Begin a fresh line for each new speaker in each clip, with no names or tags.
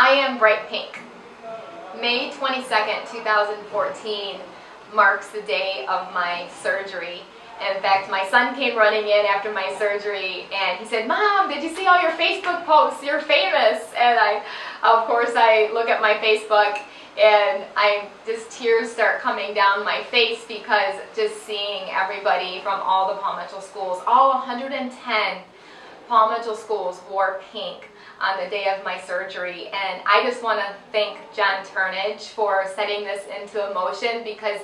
I am bright pink. May 22nd, 2014 marks the day of my surgery. In fact, my son came running in after my surgery and he said, "Mom, did you see all your Facebook posts? You're famous." And of course, I look at my Facebook and just tears start coming down my face because just seeing everybody from all the Paul Mitchell schools, all 110 Paul Mitchell schools wore pink on the day of my surgery. And I just want to thank John Turnage for setting this into motion, because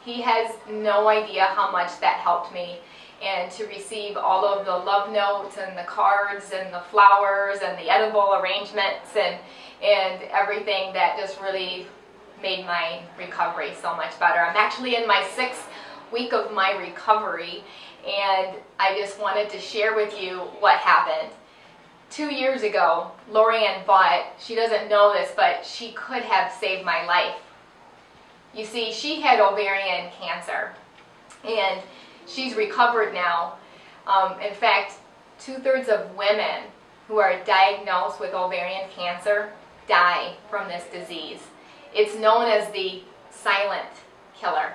he has no idea how much that helped me. And to receive all of the love notes and the cards and the flowers and the edible arrangements and everything, that just really made my recovery so much better. I'm actually in my 6th week of my recovery, and I just wanted to share with you what happened. 2 years ago, Lorianne Vaught, she doesn't know this, but she could have saved my life. You see, she had ovarian cancer, and she's recovered now. In fact, 2/3 of women who are diagnosed with ovarian cancer die from this disease. It's known as the silent killer.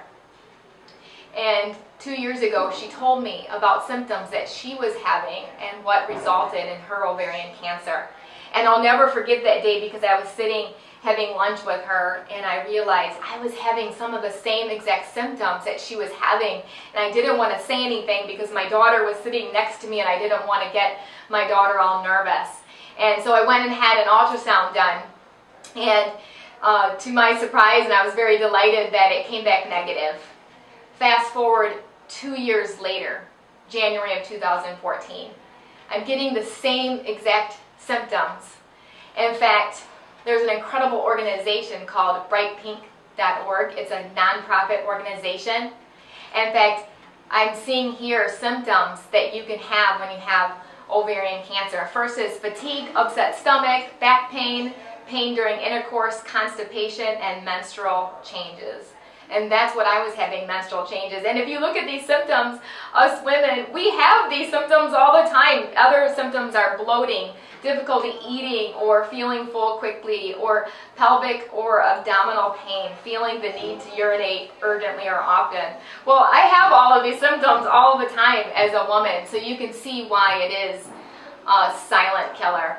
And 2 years ago, she told me about symptoms that she was having and what resulted in her ovarian cancer. And I'll never forget that day, because I was sitting having lunch with her and I realized I was having some of the same exact symptoms that she was having, and I didn't want to say anything because my daughter was sitting next to me and I didn't want to get my daughter all nervous. And so I went and had an ultrasound done, and to my surprise, and I was very delighted that it came back negative. Fast forward 2 years later, January of 2014, I'm getting the same exact symptoms. In fact, there's an incredible organization called brightpink.org. It's a nonprofit organization. In fact, I'm seeing here symptoms that you can have when you have ovarian cancer. First is fatigue, upset stomach, back pain, pain during intercourse, constipation, and menstrual changes. And that's what I was having, menstrual changes. And if you look at these symptoms, us women, we have these symptoms all the time. Other symptoms are bloating, difficulty eating or feeling full quickly, or pelvic or abdominal pain, feeling the need to urinate urgently or often. Well, I have all of these symptoms all the time as a woman, so you can see why it is a silent killer.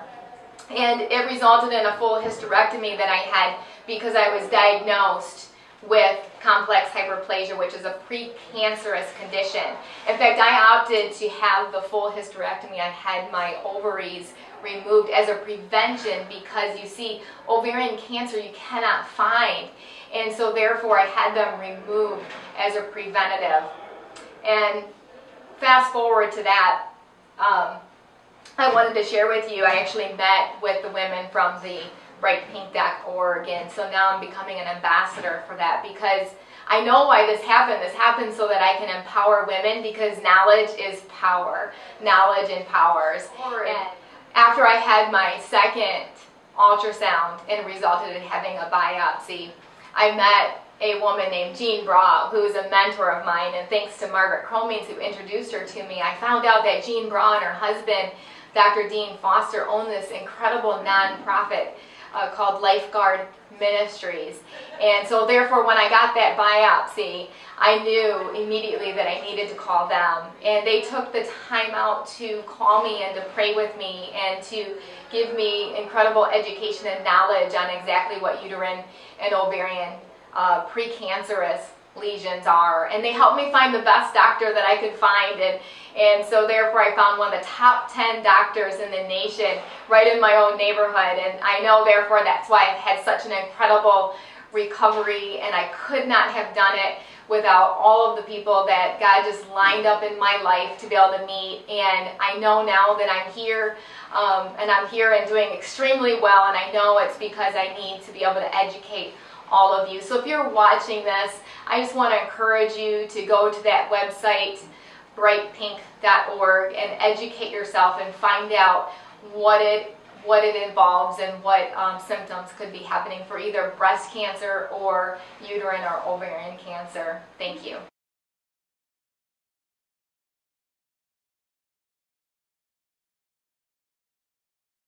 And it resulted in a full hysterectomy that I had because I was diagnosed with complex hyperplasia, which is a precancerous condition. In fact, I opted to have the full hysterectomy. I had my ovaries removed as a prevention because, you see, ovarian cancer you cannot find, and so therefore I had them removed as a preventative. And fast forward to that, I wanted to share with you, I actually met with the women from the brightpink.org, and so now I'm becoming an ambassador for that, because I know why this happened. This happened so that I can empower women, because knowledge is power. Knowledge empowers. And after I had my 2nd ultrasound and resulted in having a biopsy, I met a woman named Jean Bra, who is a mentor of mine, and thanks to Margaret Cromings, who introduced her to me, I found out that Jean Bra and her husband, Dr. Dean Foster, own this incredible nonprofit called Lifeguard Ministries. And so therefore, when I got that biopsy, I knew immediately that I needed to call them. And they took the time out to call me and to pray with me and to give me incredible education and knowledge on exactly what uterine and ovarian precancerous lesions are. And they helped me find the best doctor that I could find, and so therefore I found one of the top 10 doctors in the nation right in my own neighborhood. And I know therefore that's why I've had such an incredible recovery, and I could not have done it without all of the people that God just lined up in my life to be able to meet. And I know now that I'm here, and I'm here and doing extremely well, and I know it's because I need to be able to educate all of you. So if you're watching this, I just want to encourage you to go to that website, brightpink.org, and educate yourself and find out what it involves and what symptoms could be happening for either breast cancer or uterine or ovarian cancer. Thank you.